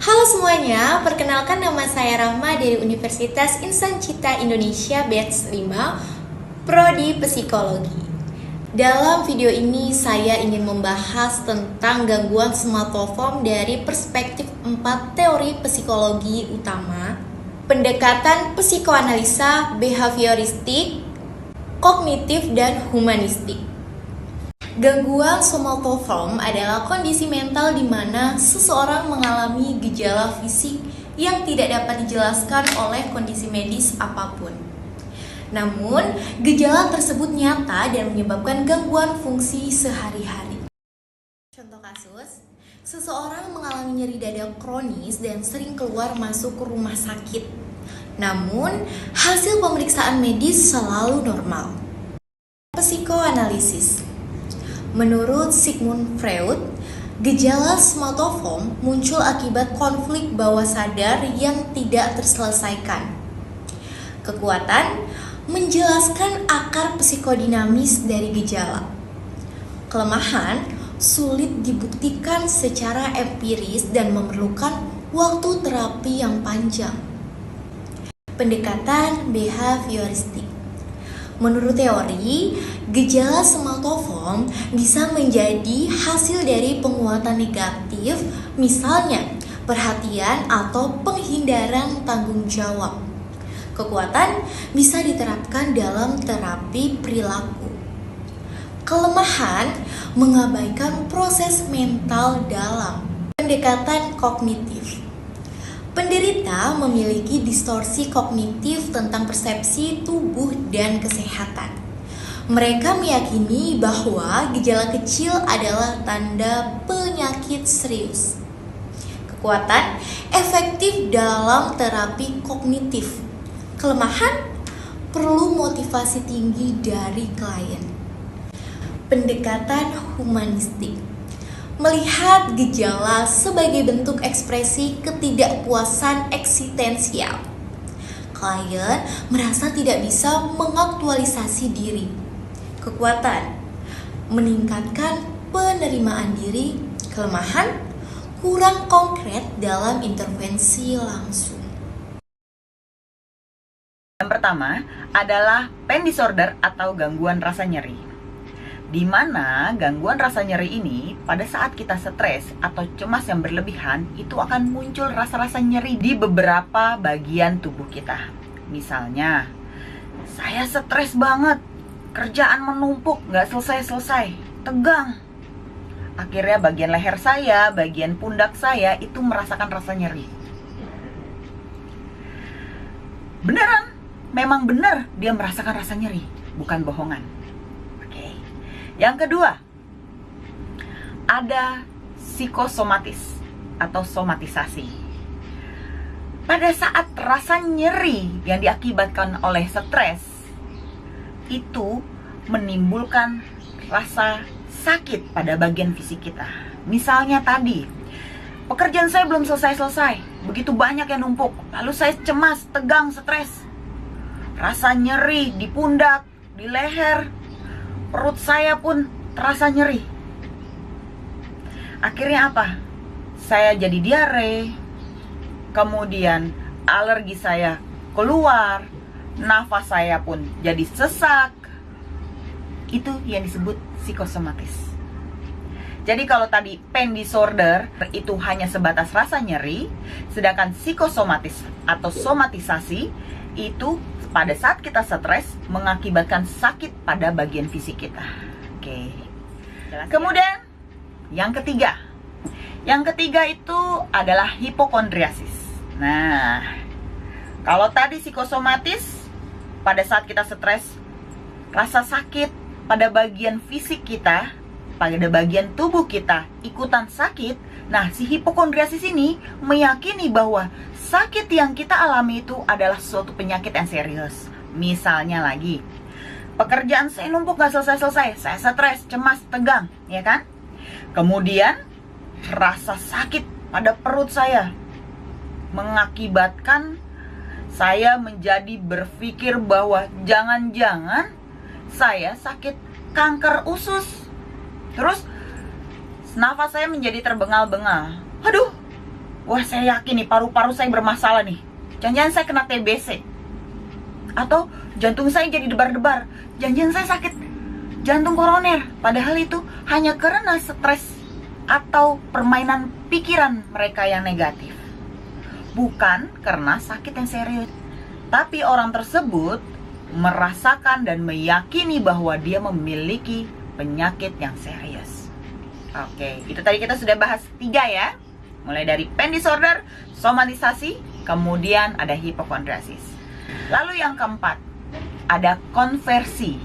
Halo semuanya, perkenalkan nama saya Rahma dari Universitas Insan Cipta Indonesia Batch 5, Prodi Psikologi. Dalam video ini saya ingin membahas tentang gangguan smatoform dari perspektif 4 teori psikologi utama, pendekatan psikoanalisa, behavioristik, kognitif, dan humanistik. Gangguan somatoform adalah kondisi mental di mana seseorang mengalami gejala fisik yang tidak dapat dijelaskan oleh kondisi medis apapun. Namun, gejala tersebut nyata dan menyebabkan gangguan fungsi sehari-hari. Contoh kasus, seseorang mengalami nyeri dada kronis dan sering keluar masuk ke rumah sakit. Namun, hasil pemeriksaan medis selalu normal. Psikoanalisis. Menurut Sigmund Freud, gejala smatoform muncul akibat konflik bawah sadar yang tidak terselesaikan. Kekuatan menjelaskan akar psikodinamis dari gejala. Kelemahan sulit dibuktikan secara empiris dan memerlukan waktu terapi yang panjang. Pendekatan behavioristik. Menurut teori, gejala smatoform bisa menjadi hasil dari penguatan negatif, misalnya perhatian atau penghindaran tanggung jawab. Kekuatan bisa diterapkan dalam terapi perilaku. Kelemahan mengabaikan proses mental dalam. Pendekatan kognitif. Penderita memiliki distorsi kognitif tentang persepsi tubuh dan kesehatan. Mereka meyakini bahwa gejala kecil adalah tanda penyakit serius. Kekuatan efektif dalam terapi kognitif. Kelemahan perlu motivasi tinggi dari klien. Pendekatan humanistik. Melihat gejala sebagai bentuk ekspresi ketidakpuasan eksistensial. Klien merasa tidak bisa mengaktualisasi diri. Kekuatan meningkatkan penerimaan diri. Kelemahan kurang konkret dalam intervensi langsung. Yang pertama adalah pain disorder atau gangguan rasa nyeri, di mana gangguan rasa nyeri ini pada saat kita stres atau cemas yang berlebihan itu akan muncul rasa-rasa nyeri di beberapa bagian tubuh kita. Misalnya, saya stres banget, kerjaan menumpuk, gak selesai-selesai, tegang. Akhirnya bagian leher saya, bagian pundak saya itu merasakan rasa nyeri. Beneran, memang benar dia merasakan rasa nyeri, bukan bohongan. Yang kedua, ada psikosomatis atau somatisasi. Pada saat rasa nyeri yang diakibatkan oleh stres itu menimbulkan rasa sakit pada bagian fisik kita. Misalnya tadi, pekerjaan saya belum selesai-selesai, begitu banyak yang numpuk, lalu saya cemas, tegang, stres. Rasa nyeri di pundak, di leher, perut saya pun terasa nyeri. Akhirnya apa? Saya jadi diare. Kemudian alergi saya keluar. Nafas saya pun jadi sesak. Itu yang disebut psikosomatis. Jadi kalau tadi pain disorder itu hanya sebatas rasa nyeri, sedangkan psikosomatis atau somatisasi itu pada saat kita stres mengakibatkan sakit pada bagian fisik kita. Oke. Kemudian yang ketiga. Yang ketiga itu adalah hipokondriasis. Nah, kalau tadi psikosomatis pada saat kita stres rasa sakit pada bagian fisik kita, pada bagian tubuh kita ikutan sakit. Nah, si hipokondriasis ini meyakini bahwa sakit yang kita alami itu adalah suatu penyakit yang serius. Misalnya lagi, pekerjaan saya numpuk gak selesai-selesai, saya stres, cemas, tegang, ya kan? Kemudian, rasa sakit pada perut saya mengakibatkan saya menjadi berpikir bahwa jangan-jangan saya sakit kanker usus. Terus, nafas saya menjadi terbengal-bengal. Aduh, wah saya yakin nih paru-paru saya bermasalah nih, jangan-jangan saya kena TBC, atau jantung saya jadi debar-debar, jangan-jangan saya sakit jantung koroner. Padahal itu hanya karena stres atau permainan pikiran mereka yang negatif, bukan karena sakit yang serius. Tapi orang tersebut merasakan dan meyakini bahwa dia memiliki penyakit yang serius. Oke, itu tadi kita sudah bahas 3 ya. Mulai dari pain disorder, somatisasi, kemudian ada hipokondriasis. Lalu yang keempat, ada konversi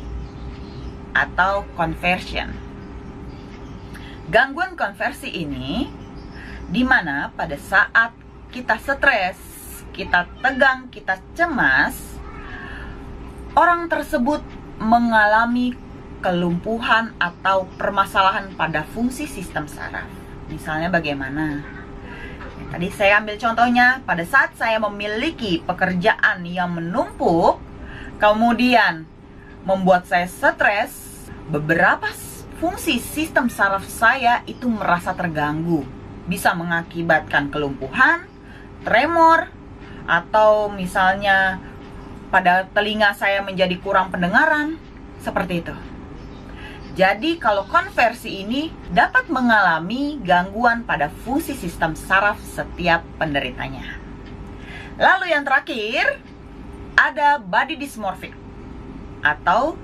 atau conversion. Gangguan konversi ini dimana pada saat kita stres, kita tegang, kita cemas, orang tersebut mengalami kelumpuhan atau permasalahan pada fungsi sistem saraf. Misalnya bagaimana? Tadi saya ambil contohnya, pada saat saya memiliki pekerjaan yang menumpuk, kemudian membuat saya stres, beberapa fungsi sistem saraf saya itu merasa terganggu. Bisa mengakibatkan kelumpuhan, tremor, atau misalnya pada telinga saya menjadi kurang pendengaran, seperti itu. Jadi kalau konversi ini dapat mengalami gangguan pada fungsi sistem saraf setiap penderitanya. Lalu yang terakhir, ada body dysmorphic atau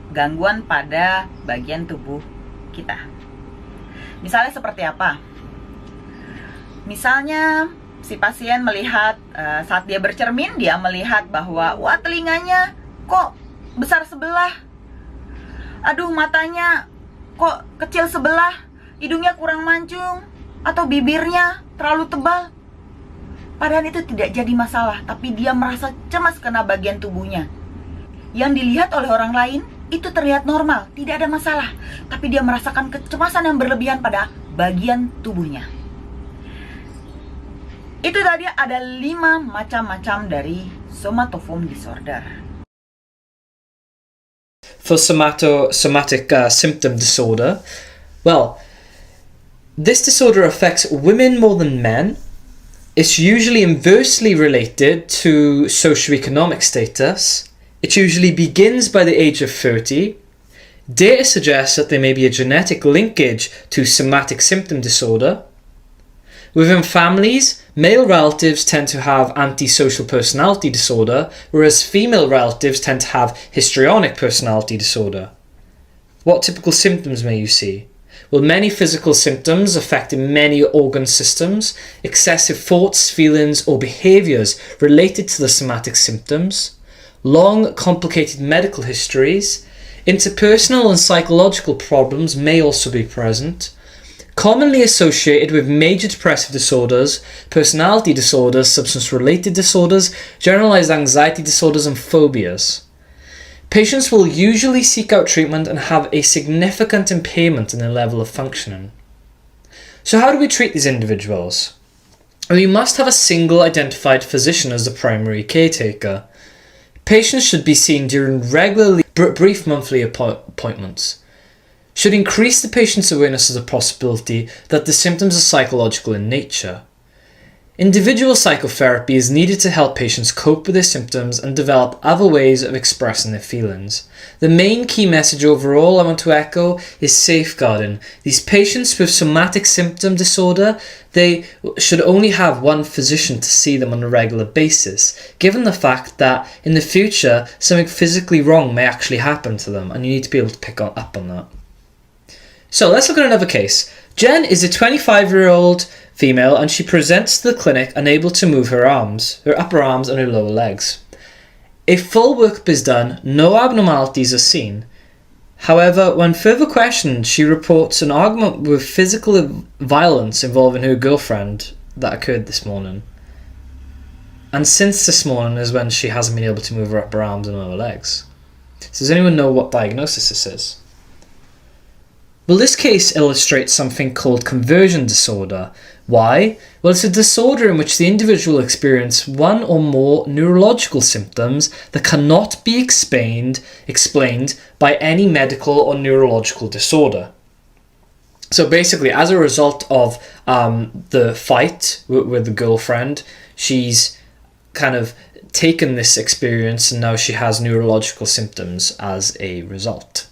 gangguan pada bagian tubuh kita. Misalnya seperti apa? Misalnya si pasien melihat saat dia bercermin, dia melihat bahwa wah telinganya kok besar sebelah, aduh matanya kok kecil sebelah, hidungnya kurang mancung, atau bibirnya terlalu tebal. Padahal itu tidak jadi masalah, tapi dia merasa cemas karena bagian tubuhnya. Yang dilihat oleh orang lain itu terlihat normal, tidak ada masalah, tapi dia merasakan kecemasan yang berlebihan pada bagian tubuhnya. Itu tadi ada 5 macam-macam dari smatoform disorder. For somatic symptom disorder, well, this disorder affects women more than men. It's usually inversely related to socioeconomic status. It usually begins by the age of 30. Data suggests that there may be a genetic linkage to somatic symptom disorder. Within families, male relatives tend to have antisocial personality disorder, whereas female relatives tend to have histrionic personality disorder. What typical symptoms may you see? Well, many physical symptoms affecting many organ systems, excessive thoughts, feelings, or behaviours related to the somatic symptoms, long, complicated medical histories, interpersonal and psychological problems may also be present. Commonly associated with major depressive disorders, personality disorders, substance-related disorders, generalized anxiety disorders, and phobias. Patients will usually seek out treatment and have a significant impairment in their level of functioning. So how do we treat these individuals? We must have a single identified physician as the primary caretaker. Patients should be seen during regularly brief monthly appointments. Should increase the patient's awareness of the possibility that the symptoms are psychological in nature. Individual psychotherapy is needed to help patients cope with their symptoms and develop other ways of expressing their feelings. The main key message overall I want to echo is safeguarding. These patients with somatic symptom disorder, they should only have one physician to see them on a regular basis, given the fact that in the future something physically wrong may actually happen to them, and you need to be able to pick up on that. So let's look at another case. Jen is a 25-year-old female and she presents to the clinic unable to move her arms, her upper arms and her lower legs. A full workup is done, no abnormalities are seen. However, when further questioned, she reports an argument with physical violence involving her girlfriend that occurred this morning. And since this morning is when she hasn't been able to move her upper arms and lower legs. So does anyone know what diagnosis this is? Well, this case illustrates something called conversion disorder. Why? Well, it's a disorder in which the individual experiences one or more neurological symptoms that cannot be explained by any medical or neurological disorder. So basically, as a result of the fight with the girlfriend, she's kind of taken this experience and now she has neurological symptoms as a result.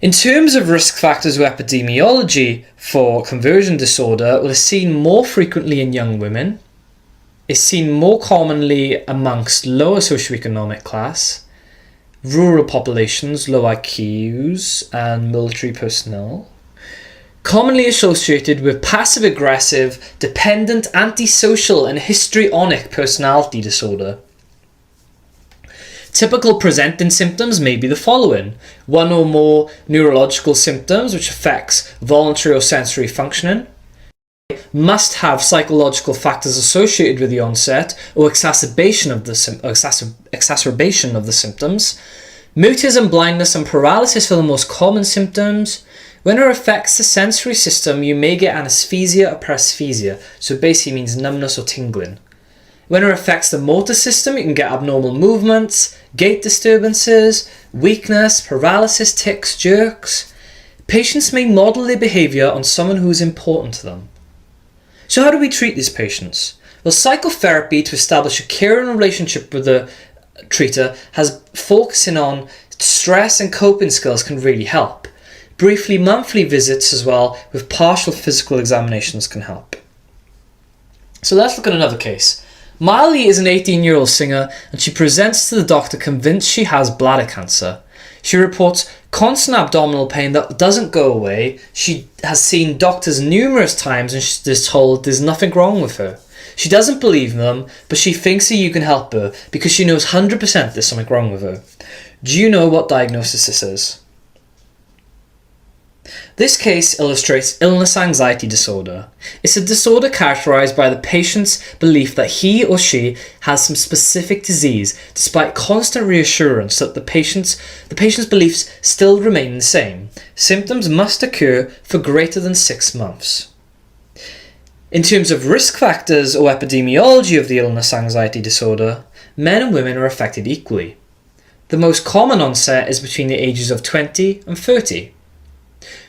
In terms of risk factors or epidemiology for conversion disorder, it's seen more frequently in young women. It's seen more commonly amongst lower socioeconomic class, rural populations, low IQs, and military personnel. Commonly associated with passive-aggressive, dependent, antisocial, and histrionic personality disorder. Typical presenting symptoms may be the following: one or more neurological symptoms which affects voluntary or sensory functioning, must have psychological factors associated with the onset or exacerbation of the symptoms. Mutism, blindness, and paralysis are the most common symptoms. When it affects the sensory system, you may get anesthesia or paresthesia, so basically means numbness or tingling. When it affects the motor system, you can get abnormal movements, gait disturbances, weakness, paralysis, tics, jerks. Patients may model their behaviour on someone who is important to them. So how do we treat these patients? Well, psychotherapy to establish a caring relationship with the treater has focusing on stress and coping skills can really help. Briefly monthly visits as well with partial physical examinations can help. So let's look at another case. Miley is an 18-year-old singer and she presents to the doctor convinced she has bladder cancer. She reports constant abdominal pain that doesn't go away. She has seen doctors numerous times and she's told there's nothing wrong with her. She doesn't believe them, but she thinks that you can help her because she knows 100% there's something wrong with her. Do you know what diagnosis this is? This case illustrates illness anxiety disorder. It's a disorder characterized by the patient's belief that he or she has some specific disease, despite constant reassurance that the patient's beliefs still remain the same. Symptoms must occur for greater than 6 months. In terms of risk factors or epidemiology of the illness anxiety disorder, men and women are affected equally. The most common onset is between the ages of 20 and 30.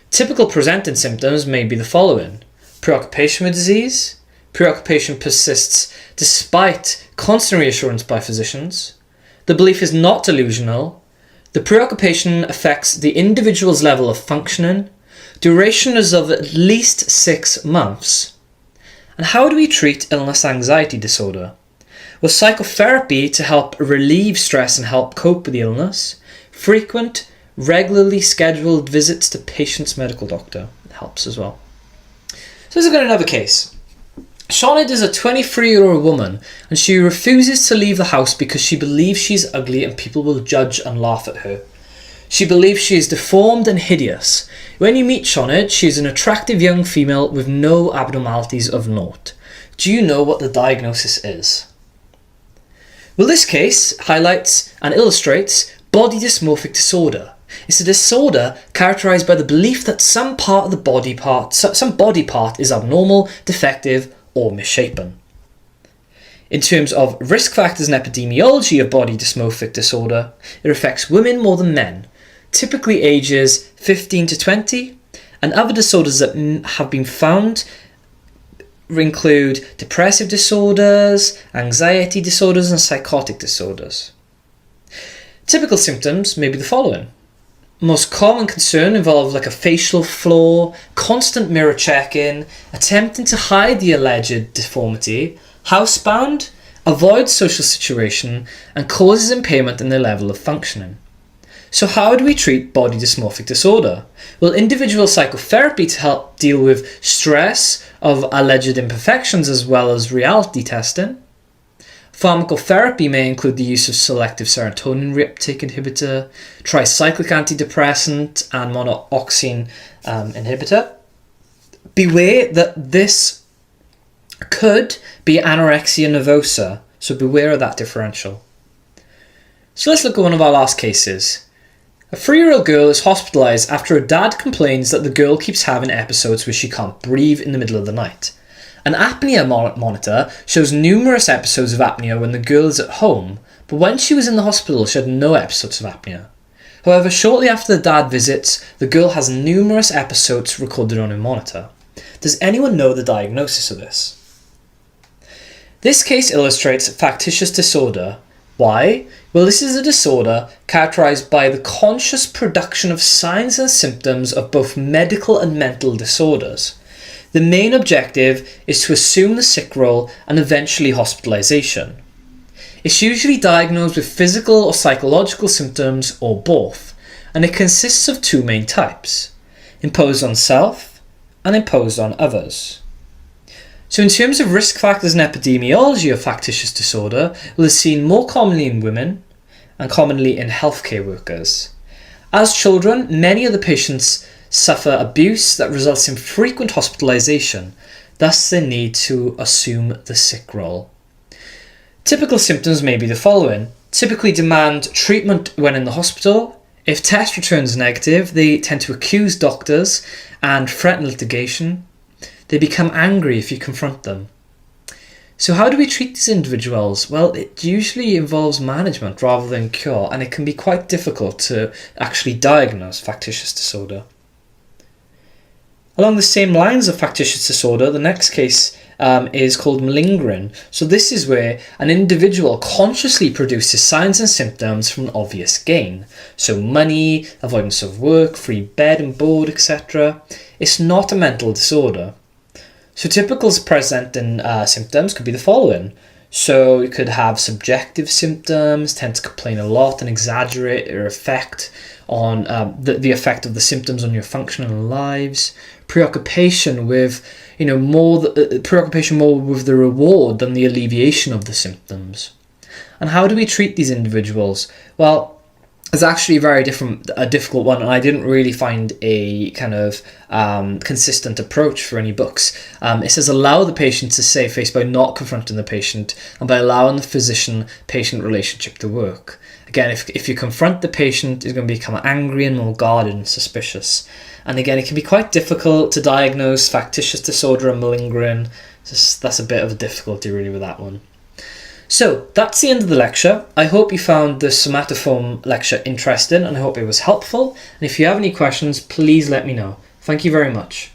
Typical presenting symptoms may be the following: preoccupation with disease. Preoccupation persists despite constant reassurance by physicians. The belief is not delusional. The preoccupation affects the individual's level of functioning. Duration is of at least 6 months. And how do we treat illness anxiety disorder? Well, psychotherapy to help relieve stress and help cope with the illness. Frequent, regularly scheduled visits to patient's medical doctor helps as well. So let's look at another case. Shawned is a 23-year-old woman and she refuses to leave the house because she believes she's ugly and people will judge and laugh at her. She believes she is deformed and hideous. When you meet Shawned, she is an attractive young female with no abnormalities of note. Do you know what the diagnosis is? Well, this case highlights and illustrates body dysmorphic disorder. It's a disorder characterized by the belief that some body part is abnormal, defective, or misshapen. In terms of risk factors and epidemiology of body dysmorphic disorder, it affects women more than men, typically ages 15 to 20, and other disorders that have been found include depressive disorders, anxiety disorders, and psychotic disorders. Typical symptoms may be the following. Most common concern involves like a facial flaw, constant mirror checking, attempting to hide the alleged deformity, housebound, avoids social situation, and causes impairment in their level of functioning. So how do we treat body dysmorphic disorder? Well, individual psychotherapy to help deal with stress of alleged imperfections as well as reality testing. Pharmacotherapy may include the use of selective serotonin reuptake inhibitor, tricyclic antidepressant, and monoxine inhibitor. Beware that this could be anorexia nervosa, so beware of that differential. So let's look at one of our last cases. A 3-year-old girl is hospitalized after her dad complains that the girl keeps having episodes where she can't breathe in the middle of the night. An apnea monitor shows numerous episodes of apnea when the girl is at home, but when she was in the hospital she had no episodes of apnea. However, shortly after the dad visits, the girl has numerous episodes recorded on her monitor. Does anyone know the diagnosis of this? This case illustrates factitious disorder. Why? Well, this is a disorder characterized by the conscious production of signs and symptoms of both medical and mental disorders. The main objective is to assume the sick role and eventually hospitalization. It's usually diagnosed with physical or psychological symptoms or both, and it consists of two main types: imposed on self and imposed on others. So in terms of risk factors and epidemiology of factitious disorder, it is seen more commonly in women and commonly in healthcare workers. As children, many of the patients suffer abuse that results in frequent hospitalization, thus the need to assume the sick role. Typical symptoms may be the following: typically demand treatment when in the hospital. If test returns negative, they tend to accuse doctors and threaten litigation. They become angry if you confront them. So how do we treat these individuals? Well, it usually involves management rather than cure, and it can be quite difficult to actually diagnose factitious disorder. Along the same lines of factitious disorder, the next case is called malingering. So this is where an individual consciously produces signs and symptoms from obvious gain. So money, avoidance of work, free bed and board, etc. It's not a mental disorder. So typical presenting symptoms could be the following. So you could have subjective symptoms, tend to complain a lot and exaggerate their effect on the effect of the symptoms on your functional lives. Preoccupation with, preoccupation more with the reward than the alleviation of the symptoms. And how do we treat these individuals? Well, it's actually a difficult one, and I didn't really find a kind of consistent approach for any books. It says allow the patient to save face by not confronting the patient and by allowing the physician-patient relationship to work. Again, if you confront the patient, he's going to become angry and more guarded and suspicious. And again, it can be quite difficult to diagnose factitious disorder and malingering. That's a bit of a difficulty really with that one. So that's the end of the lecture. I hope you found the smatoform lecture interesting, and I hope it was helpful. And if you have any questions, please let me know. Thank you very much.